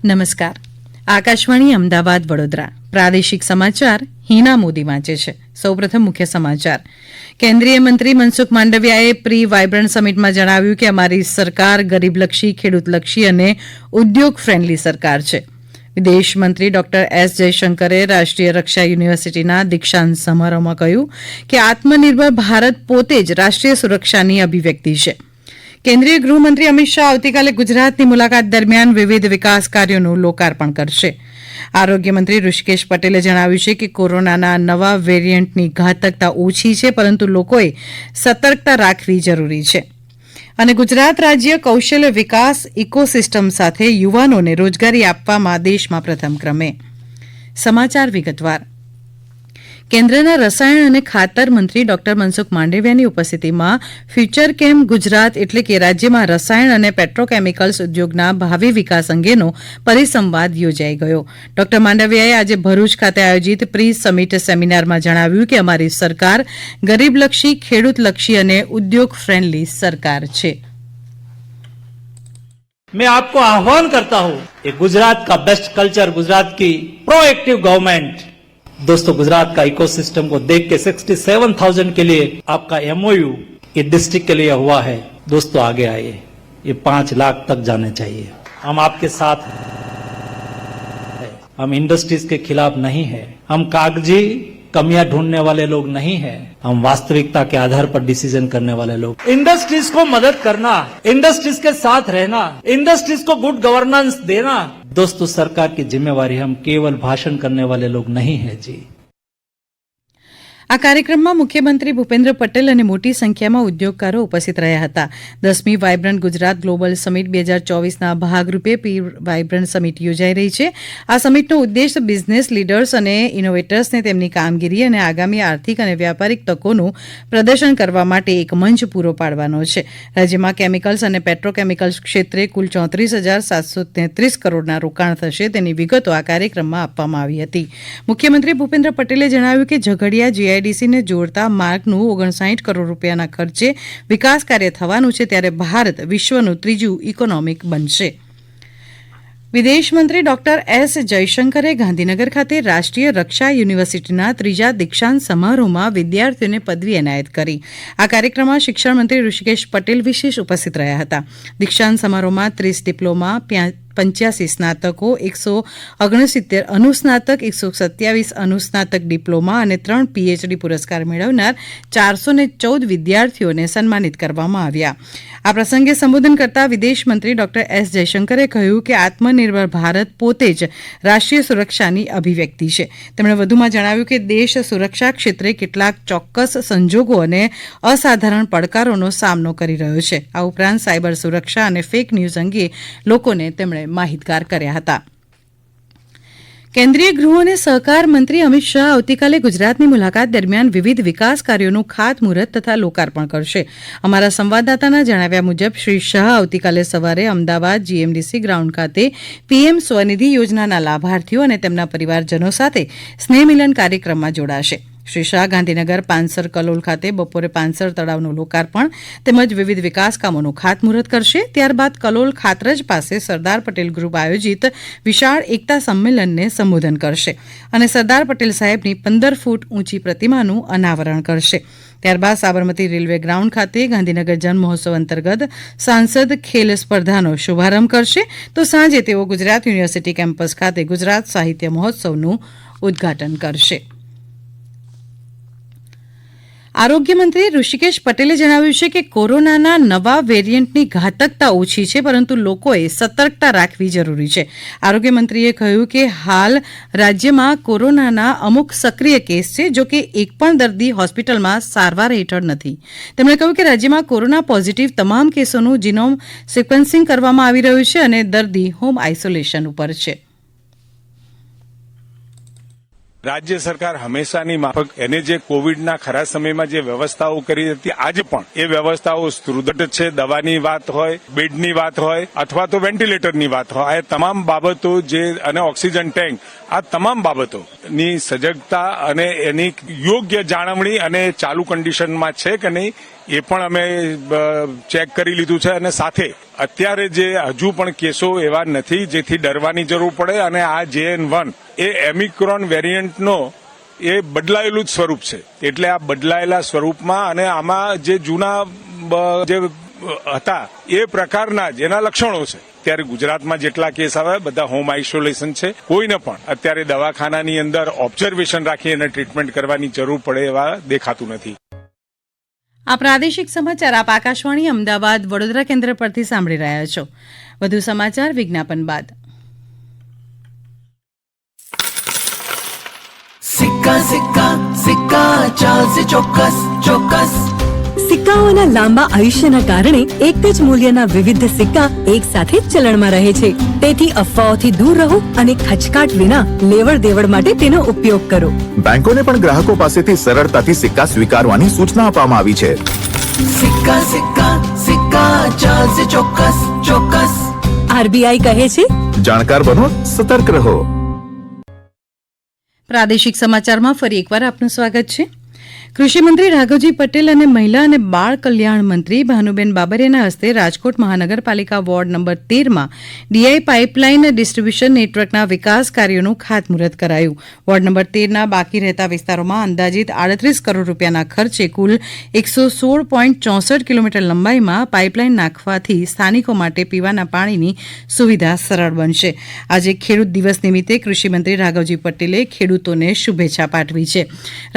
નમસ્કાર. આકાશવાણી અમદાવાદ વડોદરા પ્રાદેશિક સમાચાર હિના મોદી વાંચે છે. સૌપ્રથમ મુખ્ય સમાચાર. કેન્દ્રીય મંત્રી મનસુખ માંડવિયાએ પ્રી વાયબ્રન્ટ સમિટમાં જણાવ્યું કે અમારી સરકાર ગરીબલક્ષી, ખેડૂતલક્ષી અને ઉદ્યોગ ફ્રેન્ડલી સરકાર છે. વિદેશ મંત્રી ડોક્ટર એસ જયશંકરે રાષ્ટ્રીય રક્ષા યુનિવર્સિટીના દીક્ષાંત સમારોહમાં કહ્યું કે આત્મનિર્ભર ભારત પોતે જ રાષ્ટ્રીય સુરક્ષાની અભિવ્યક્તિ છે. કેન્દ્રીય ગૃહમંત્રી અમિત શાહ આવતીકાલે ગુજરાતની મુલાકાત દરમિયાન વિવિધ વિકાસ કાર્યોનું લોકાર્પણ કરશે. આરોગ્યમંત્રી ઋષિકેશ પટેલે જણાવ્યું છે કે કોરોનાના નવા વેરિયન્ટની ઘાતકતા ઓછી છે, પરંતુ લોકોએ સતર્કતા રાખવી જરૂરી છે. અને ગુજરાત રાજ્ય કૌશલ્ય વિકાસ ઇકોસિસ્ટમ સાથે યુવાનોને રોજગારી આપવામાં દેશમાં પ્રથમ ક્રમે. સમાચાર વિગતવાર. કેન્દ્રના રસાયણ અને ખાતર મંત્રી ડોક્ટર મનસુખ માંડવિયાની ઉપસ્થિતિમાં ફ્યુચર કેમ ગુજરાત એટલે કે રાજ્યમાં રસાયણ અને પેટ્રોકેમિકલ્સ ઉદ્યોગના ભાવિ વિકાસ અંગેનો પરિસંવાદ યોજાઈ ગયો. ડોક્ટર માંડવિયાએ આજે ભરૂચ ખાતે આયોજિત પ્રી સમિટ સેમિનારમાં જણાવ્યું કે અમારી સરકાર ગરીબલક્ષી, ખેડૂતલક્ષી અને ઉદ્યોગ ફ્રેન્ડલી સરકાર છે. मैं आपको आह्वान करता हूं कि गुजरात का बेस्ट कल्चर, गुजरात की प्रोएक्टिव गवर्नमेंट, दोस्तों गुजरात का इकोसिस्टम को देख के 67,000 के लिए आपका एमओयू ये डिस्ट्रिक्ट के लिए हुआ है. दोस्तों आगे आइए, ये 5 लाख तक जाने चाहिए. हम आपके साथ हैं. हम इंडस्ट्रीज के खिलाफ नहीं है. हम कागजी कमियां ढूंढने वाले लोग नहीं है. हम वास्तविकता के आधार पर डिसीजन करने वाले लोग. इंडस्ट्रीज को मदद करना, इंडस्ट्रीज के साथ रहना, इंडस्ट्रीज को गुड गवर्नेंस देना, दोस्तों सरकार की जिम्मेवारी. हम केवल भाषण करने वाले लोग नहीं है जी. આ કાર્યક્રમમાં મુખ્યમંત્રી ભૂપેન્દ્ર પટેલ અને મોટી સંખ્યામાં ઉદ્યોગકારો ઉપસ્થિત રહ્યા હતા. 10મી વાયબ્રન્ટ ગુજરાત ગ્લોબલ સમિટ 2024ના ભાગરૂપે પ્રી વાયબ્રન્ટ સમિટ યોજાઈ રહી છે. આ સમિટનો ઉદ્દેશ બિઝનેસ લીડર્સ અને ઇનોવેટર્સને તેમની કામગીરી અને આગામી આર્થિક અને વ્યાપારિક તકોનું પ્રદર્શન કરવા માટે એક મંચ પૂરો પાડવાનો છે. રાજ્યમાં કેમિકલ્સ અને પેટ્રોકેમિકલ્સ ક્ષેત્રે કુલ 34,733 કરોડના રોકાણ થશે તેની વિગતો આ કાર્યક્રમમાં આપવામાં આવી હતી. મુખ્યમંત્રી ભૂપેન્દ્ર પટેલે જણાવ્યું કે ઝઘડિયા જીઆઈડીસીને જોડતા માર્ગનું 59 કરોડ રૂપિયાના ખર્ચે વિકાસ કાર્ય થવાનું છે, ત્યારે ભારત વિશ્વનું ત્રીજું ઇકોનોમિક બનશે. વિદેશમંત્રી ડોક્ટર એસ જયશંકરે ગાંધીનગર ખાતે રાષ્ટ્રીય રક્ષા યુનિવર્સિટીના ત્રીજા દીક્ષાંત સમારોહમાં વિદ્યાર્થીઓને પદવી એનાયત કરી. આ કાર્યક્રમમાં શિક્ષણ મંત્રી ઋષિકેશ પટેલ વિશેષ ઉપસ્થિત રહ્યા હતા. દીક્ષાંત સમારોહમાં 30 ડિપ્લોમા, 85 સ્નાતકો, 169 અનુસ્નાતક, 127 અનુસ્નાતક ડિપ્લોમા અને 3 પીએચડી પુરસ્કાર મેળવનાર 414 વિદ્યાર્થીઓને સન્માનિત કરવામાં આવ્યા. આ પ્રસંગે સંબોધન કરતા વિદેશમંત્રી ડોક્ટર એસ જયશંકરે કહ્યું કે આત્મનિર્ભર ભારત પોતે જ રાષ્ટ્રીય સુરક્ષાની અભિવ્યક્તિ છે. તેમણે વધુમાં જણાવ્યું કે દેશ સુરક્ષા ક્ષેત્રે કેટલાક ચોક્કસ સંજોગો અને અસાધારણ પડકારોનો સામનો કરી રહ્યો છે. આ ઉપરાંત સાયબર સુરક્ષા અને ફેક ન્યૂઝ અંગે લોકોને તેમણે માહિતગાર કર્યા હતા. કેન્દ્રીય ગૃહ અને સહકાર મંત્રી અમિત શાહ આવતીકાલે ગુજરાતની મુલાકાત દરમિયાન વિવિધ વિકાસ કાર્યોનું ખાતમુહૂર્ત તથા લોકાર્પણ કરશે. અમારા સંવાદદાતાના જણાવ્યા મુજબ શ્રી શાહ આવતીકાલે સવારે અમદાવાદ જીએમડીસી ગ્રાઉન્ડ ખાતે પીએમ સ્વનિધિ યોજનાના લાભાર્થીઓ અને તેમના પરિવારજનો સાથે સ્નેહમિલન કાર્યક્રમમાં જોડાશે. શ્રી શાહ ગાંધીનગર પાંસર કલોલ ખાતે બપોરે પાંસર તળાવનું લોકાર્પણ તેમજ વિવિધ વિકાસ કામોનું ખાતમુહૂર્ત કરશે. ત્યારબાદ કલોલ ખાતરજ પાસે સરદાર પટેલ ગ્રુપ આયોજિત વિશાળ એકતા સંમેલનને સંબોધન કરશે અને સરદાર પટેલ સાહેબની 15 ફૂટ ઊંચી પ્રતિમાનું અનાવરણ કરશે. ત્યારબાદ સાબરમતી રેલવે ગ્રાઉન્ડ ખાતે ગાંધીનગર જન મહોત્સવ અંતર્ગત સાંસદ ખેલ સ્પર્ધાનો શુભારંભ કરશે. તો સાંજે તેઓ ગુજરાત યુનિવર્સિટી કેમ્પસ ખાતે ગુજરાત સાહિત્ય મહોત્સવનું ઉદ્ઘાટન કરશે. આરોગ્યમંત્રી ઋષિકેશ પટેલે જણાવ્યું છે કે કોરોનાના નવા વેરિયન્ટની ઘાતકતા ઓછી છે, પરંતુ લોકોએ સતર્કતા રાખવી જરૂરી છે. આરોગ્યમંત્રીએ કહ્યું કે હાલ રાજ્યમાં કોરોનાના અમુક સક્રિય કેસ છે, જો કે એક પણ દર્દી હોસ્પિટલમાં સારવાર હેઠળ નથી. તેમણે કહ્યું કે રાજ્યમાં કોરોના પોઝિટિવ તમામ કેસોનું જીનોમ સિક્વન્સિંગ કરવામાં આવી રહ્યું છે અને દર્દી હોમ આઇસોલેશન ઉપર છે. રાજ્ય સરકાર હંમેશાની માફક એને જે કોવિડના ખરા સમયમાં જે વ્યવસ્થાઓ કરી હતી આજે પણ એ વ્યવસ્થાઓ સુદૃઢ છે. દવાની વાત હોય, બેડની વાત હોય અથવા તો વેન્ટિલેટરની વાત હોય, આ તમામ બાબતો જે અને ઓક્સિજન ટેન્ક, આ તમામ બાબતોની સજગતા અને એની યોગ્ય જાળવણી અને ચાલુ કન્ડિશનમાં છે કે નહીં એ પણ અમે ચેક કરી લીધું છે અને સાથે અત્યારે જે હજુ પણ કેસો એવા નથી જેથી ડરવાની જરૂર પડે અને આ JN1 એ ઓમિક્રોન વેરિયન્ટનો એ બદલાયેલું જ સ્વરૂપ છે એટલે આ બદલાયેલા સ્વરૂપમાં અને આમાં જે જૂના જે હતા એ પ્રકારના જ એના લક્ષણો છે. ત્યારે ગુજરાતમાં જેટલા કેસ આવે બધા હોમ આઇસોલેશન છે. કોઈને પણ અત્યારે દવાખાનાની અંદર ઓબ્ઝર્વેશન રાખી અને ટ્રીટમેન્ટ કરવાની જરૂર પડે એવા દેખાતું નથી. આ પ્રાદેશિક સમાચાર આપ આકાશવાણી અમદાવાદ વડોદરા કેન્દ્ર પરથી સાંભળી રહ્યા છો. વધુ સમાચાર વિજ્ઞાપન બાદ. સિક્કા સિક્કા સિક્કા ચાલશે ચોક્કસ ચોક્કસ. સિક્કાઓના લાંબા આયુષ્યના કારણે એક જ મૂલ્યના વિવિધ સિક્કા એક સાથે ચલણમાં રહે છે. તેથી અફવાઓથી દૂર રહો અને ખચકાટ વિના લેવડ દેવડ માટે તેનો ઉપયોગ કરો. બેંકોને પણ ગ્રાહકો પાસેથી સરળતાથી સિક્કા સ્વીકારવાની સૂચના આપવામાં આવી છે. સિક્કા સિક્કા સિક્કા ચાલશે ચોક્કસ ચોક્કસ. RBI કહે છે, જાણકાર બનો, સતર્ક રહો. પ્રાદેશિક સમાચારમાં ફરી એકવાર આપનું સ્વાગત છે. કૃષિમંત્રી રાઘવજી પટેલ અને મહિલા અને બાળ કલ્યાણ મંત્રી ભાનુબેન બાબરિયાના હસ્તે રાજકોટ મહાનગરપાલિકા વોર્ડ નંબર 13માં ડીઆઈ પાઇપલાઇન ડિસ્ટ્રીબ્યુશન નેટવર્કના વિકાસ કાર્યોનું ખાતમુહૂર્ત કરાયું. વોર્ડ નંબર 13ના બાકી રહેતા વિસ્તારોમાં અંદાજિત 38 કરોડ રૂપિયાના ખર્ચે કુલ 116.64 કિલોમીટર લંબાઈમાં પાઇપલાઇન નાખવાથી સ્થાનિકો માટે પીવાના પાણીની સુવિધા સરળ બનશે. આજે ખેડૂત દિવસ નિમિત્તે કૃષિમંત્રી રાઘવજી પટેલે ખેડૂતોને શુભેચ્છા પાઠવી છે.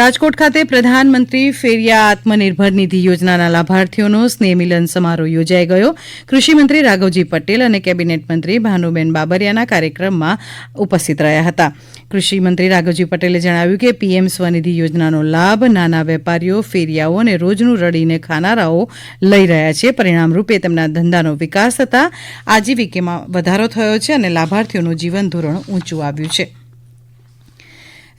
રાજકોટ ખાતે પ્રધાનમંત્રી ફેરિયા આત્મનિર્ભર નિધિ યોજનાના લાભાર્થીઓનો સ્નેહ મિલન સમારોહ યોજાઈ ગયો. કૃષિમંત્રી રાઘવજી પટેલ અને કેબિનેટ મંત્રી ભાનુબેન બાબરિયાના કાર્યક્રમમાં ઉપસ્થિત રહ્યા હતા. કૃષિમંત્રી રાઘવજી પટેલે જણાવ્યું કે પીએમ સ્વનિધિ યોજનાનો લાભ નાના વેપારીઓ, ફેરિયાઓ અને રોજનું રડીને ખાનારાઓ લઈ રહ્યા છે. પરિણામરૂપે તેમના ધંધાનો વિકાસ થતાં આજીવિકામાં વધારો થયો છે અને લાભાર્થીઓનું જીવન ધોરણ ઊંચું આવ્યું છે.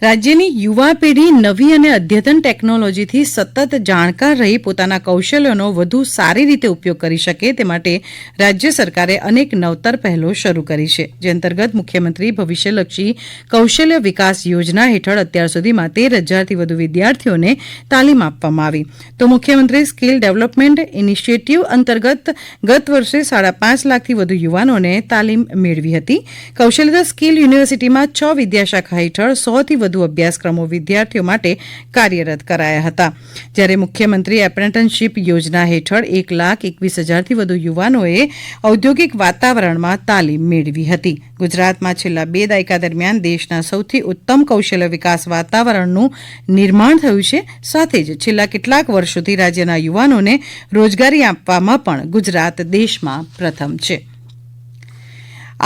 રાજ્યની યુવા પેઢી નવી અને અદ્યતન ટેકનોલોજીથી સતત જાણકાર રહી પોતાના કૌશલ્યોનો વધુ સારી રીતે ઉપયોગ કરી શકે તે માટે રાજ્ય સરકારે અનેક નવતર પહેલો શરૂ કરી છે. જે અંતર્ગત મુખ્યમંત્રી ભવિષ્યલક્ષી કૌશલ્ય વિકાસ યોજના હેઠળ અત્યાર સુધીમાં 13,000થી વધુ વિદ્યાર્થીઓને તાલીમ આપવામાં આવી. તો મુખ્યમંત્રી સ્કિલ ડેવલપમેન્ટ ઇનિશિયેટિવ અંતર્ગત ગત વર્ષે 5.5 લાખથી વધુ યુવાનોને તાલીમ મેળવી હતી. કૌશલ્ય સ્કિલ યુનિવર્સિટીમાં 6 વિદ્યાશાખા હેઠળ 100થી વધુ અભ્યાસક્રમો વિદ્યાર્થીઓ માટે કાર્યરત કરાયા હતા. જ્યારે મુખ્યમંત્રી એપ્રેન્ટિસશીપ યોજના હેઠળ 1,21,000થી વધુ યુવાનોએ ઔદ્યોગિક વાતાવરણમાં તાલીમ મેળવી હતી. ગુજરાતમાં છેલ્લા 2 દાયકા દરમિયાન દેશના સૌથી ઉત્તમ કૌશલ્ય વિકાસ વાતાવરણનું નિર્માણ થયું છે. સાથે જ છેલ્લા કેટલાક વર્ષોથી રાજ્યના યુવાનોને રોજગારી આપવામાં પણ ગુજરાત દેશમાં પ્રથમ છે.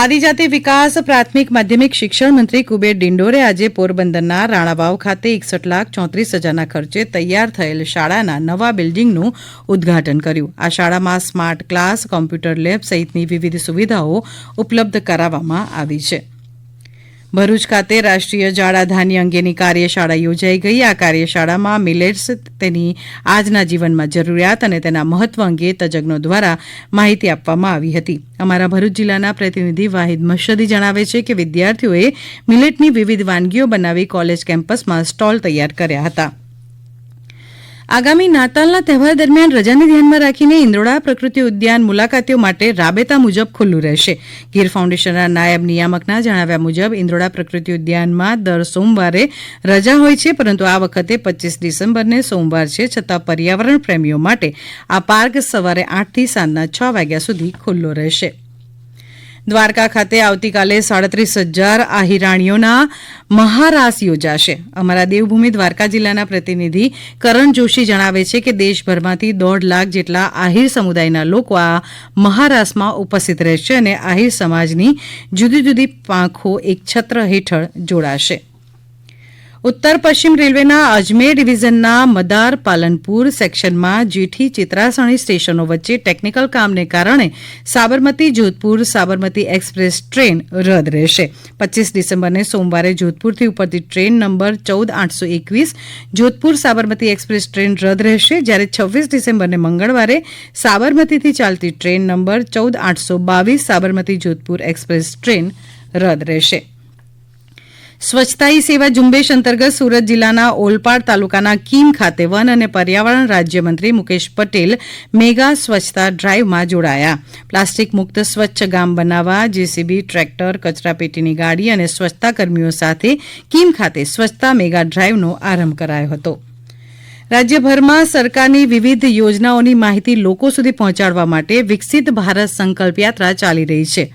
આદિજાતિ વિકાસ પ્રાથમિક માધ્યમિક શિક્ષણ મંત્રી કુબેર ડિંડોરે આજે પોરબંદરના રાણાવાવ ખાતે 61,34,000ના ખર્ચે તૈયાર થયેલ શાળાના નવા બિલ્ડિંગનું ઉદ્ઘાટન કર્યું. આ શાળામાં સ્માર્ટ ક્લાસ, કોમ્પ્યુટર લેબ સહિતની વિવિધ સુવિધાઓ ઉપલબ્ધ કરાવવામાં આવી છે. ભરૂચ ખાતે રાષ્ટ્રીય જાડા ધાન્ય અંગેની કાર્યશાળા યોજાઈ ગઈ. આ કાર્યશાળામાં મિલેટ્સ, તેની આજના જીવનમાં જરૂરિયાત અને તેના મહત્વ અંગે તજજ્ઞો દ્વારા માહિતી આપવામાં આવી હતી. અમારા ભરૂચ જિલ્લાના પ્રતિનિધિ વાહિદ મશદી જણાવે છે કે વિદ્યાર્થીઓએ મિલેટની વિવિધ વાનગીઓ બનાવી કોલેજ કેમ્પસમાં સ્ટોલ તૈયાર કર્યા હતા. આગામી નાતાલના તહેવાર દરમિયાન રજાને ધ્યાનમાં રાખીને ઇન્દ્રોડા પ્રકૃતિ ઉદ્યાન મુલાકાતીઓ માટે રાબેતા મુજબ ખુલ્લું રહેશે. ગીર ફાઉન્ડેશનના નાયબ નિયામકના જણાવ્યા મુજબ ઇન્દ્રોડા પ્રકૃતિ ઉદ્યાનમાં દર સોમવારે રજા હોય છે, પરંતુ આ વખતે 25 ડિસેમ્બરને સોમવાર છે, છતાં પર્યાવરણ પ્રેમીઓ માટે આ પાર્ક સવારે 8થી સાંજના 6 વાગ્યા સુધી ખુલ્લો રહેશે. દ્વારકા ખાતે આવતીકાલે 37,000 આહિરાણીઓના મહારાસ યોજાશે. અમારા દેવભૂમિ દ્વારકા જિલ્લાના પ્રતિનિધિ કરણ જોશી જણાવે છે કે દેશભરમાંથી 1.5 લાખ જેટલા આહિર સમુદાયના લોકો આ મહારાસમાં ઉપસ્થિત રહેશે અને આહિર સમાજની જુદી જુદી પાંખો એક છત્ર હેઠળ જોડાશે. ઉત્તર પશ્ચિમ રેલવેના અજમેર ડિવિઝનના મદાર પાલનપુર સેક્શનમાં જેઠી ચિત્રાસણી સ્ટેશનો વચ્ચે ટેકનિકલ કામને કારણે સાબરમતી જોધપુર સાબરમતી એક્સપ્રેસ ટ્રેન રદ રહેશે. 25 ડિસેમ્બરને સોમવારે જોધપુરથી ઉપડતી train number 14821 Jodhpur Sabarmati express train રદ રહેશે, જ્યારે 26 ડિસેમ્બરને મંગળવારે સાબરમતીથી ચાલતી train number 14822 Sabarmati Jodhpur express train રદ રહેશે. સ્વચ્છતા હી સેવા ઝુંબેશ અંતર્ગત સુરત જિલ્લાના ઓલપાડ તાલુકાના કીમ ખાતે વન અને પર્યાવરણ રાજ્યમંત્રી મુકેશ પટેલ મેગા સ્વચ્છતા ડ્રાઇવમાં જોડાયા. પ્લાસ્ટિક મુક્ત સ્વચ્છ ગામ બનાવવા જેસીબી, ટ્રેક્ટર, કચરાપેટીની ગાડી અને સ્વચ્છતા કર્મીઓ સાથે કીમ ખાતે સ્વચ્છતા મેગા ડ્રાઇવનો આરંભ કરાયો હતો. રાજ્યભરમાં સરકારની વિવિધ યોજનાઓની માહિતી લોકો સુધી પહોંચાડવા માટે વિકસિત ભારત સંકલ્પ યાત્રા ચાલી રહી છે.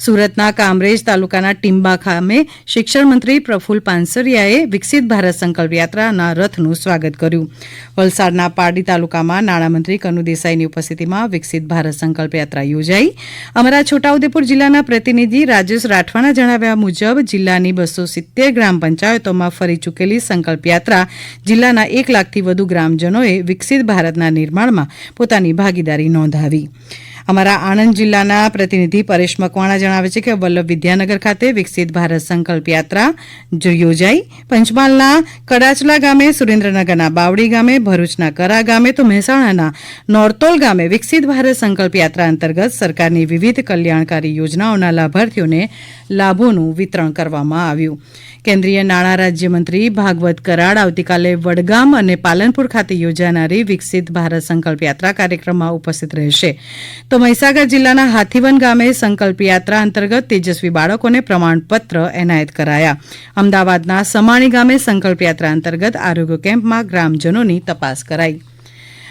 સુરતના કામરેજ તાલુકાના ટીંબા ગામે શિક્ષણ મંત્રી પ્રફુલ પાનસરિયાએ વિકસિત ભારત સંકલ્પ યાત્રાના રથનું સ્વાગત કર્યું. વલસાડના પારડી તાલુકામાં નાણામંત્રી કનુ દેસાઈની ઉપસ્થિતિમાં વિકસિત ભારત સંકલ્પ યાત્રા યોજાઈ. અમારા છોટાઉદેપુર જિલ્લાના પ્રતિનિધિ રાજેશ રાઠવાના જણાવ્યા મુજબ જિલ્લાની 270 ગ્રામ પંચાયતોમાં ફરી ચૂકેલી સંકલ્પ યાત્રા જિલ્લાના 1 લાખથી વધુ ગ્રામજનોએ વિકસિત ભારતના નિર્માણમાં પોતાની ભાગીદારી નોંધાવી. અમારા આણંદ જિલ્લાના પ્રતિનિધિ પરેશ મકવાણા જણાવે છે કે વલ્લભ વિદ્યાનગર ખાતે વિકસિત ભારત સંકલ્પ યાત્રા યોજાઈ. પંચમહાલના કડાચલા ગામે, સુરેન્દ્રનગરના બાવડી ગામે, ભરૂચના કરા ગામે તો મહેસાણાના નોરતોલ ગામે વિકસિત ભારત સંકલ્પ યાત્રા અંતર્ગત સરકારની વિવિધ કલ્યાણકારી યોજનાઓના લાભાર્થીઓને લાભોનું વિતરણ કરવામાં આવ્યું. કેન્દ્રીય નાણાં રાજ્યમંત્રી ભાગવત કરાડ આવતીકાલે વડગામ અને પાલનપુર ખાતે યોજાનારી વિકસિત ભારત સંકલ્પ યાત્રા કાર્યક્રમમાં ઉપસ્થિત રહેશે. તો મહીસાગર જિલ્લાના હાથીવન ગામે સંકલ્પ યાત્રા અંતર્ગત તેજસ્વી બાળકોને પ્રમાણપત્ર એનાયત કરાયા. અમદાવાદના સમાણી ગામે સંકલ્પ યાત્રા અંતર્ગત આરોગ્ય કેમ્પમાં ગ્રામજનોની તપાસ કરાઈ.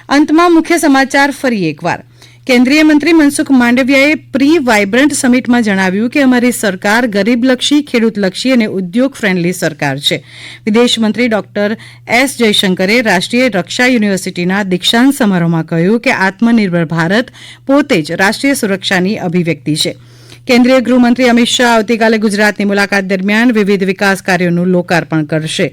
અંતમાં મુખ્ય સમાચાર ફરી એકવાર. કેન્દ્રીય મંત્રી મનસુખ માંડવિયાએ પ્રી વાયબ્રન્ટ સમિટમાં જણાવ્યું કે અમારી સરકાર ગરીબલક્ષી, ખેડૂતલક્ષી અને ઉદ્યોગ ફ્રેન્ડલી સરકાર છે. વિદેશ મંત્રી ડોક્ટર એસ જયશંકરે રાષ્ટ્રીય રક્ષા યુનિવર્સિટીના દીક્ષાંત સમારોહમાં કહ્યું કે આત્મનિર્ભર ભારત પોતે જ રાષ્ટ્રીય સુરક્ષાની અભિવ્યક્તિ છે. કેન્દ્રીય ગૃહમંત્રી અમિત શાહ આવતીકાલે ગુજરાતની મુલાકાત દરમિયાન વિવિધ વિકાસ કાર્યોનું લોકાર્પણ કરશે.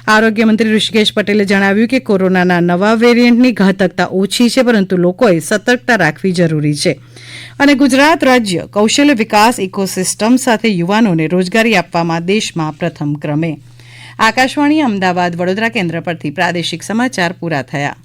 આરોગ્ય મંત્રી ઋષિકેશ પટેલે જણાવ્યું કે કોરોનાના નવા વેરિયન્ટની ઘાતકતા ઓછી છે, પરંતુ લોકોએ સતર્કતા રાખવી જરૂરી છે. અને ગુજરાત રાજ્ય કૌશલ્ય વિકાસ ઇકોસિસ્ટમ સાથે યુવાનોને રોજગારી આપવામાં દેશમાં પ્રથમ ક્રમે. આકાશવાણી અમદાવાદ વડોદરા કેન્દ્ર પરથી પ્રાદેશિક સમાચાર પૂરા થયા.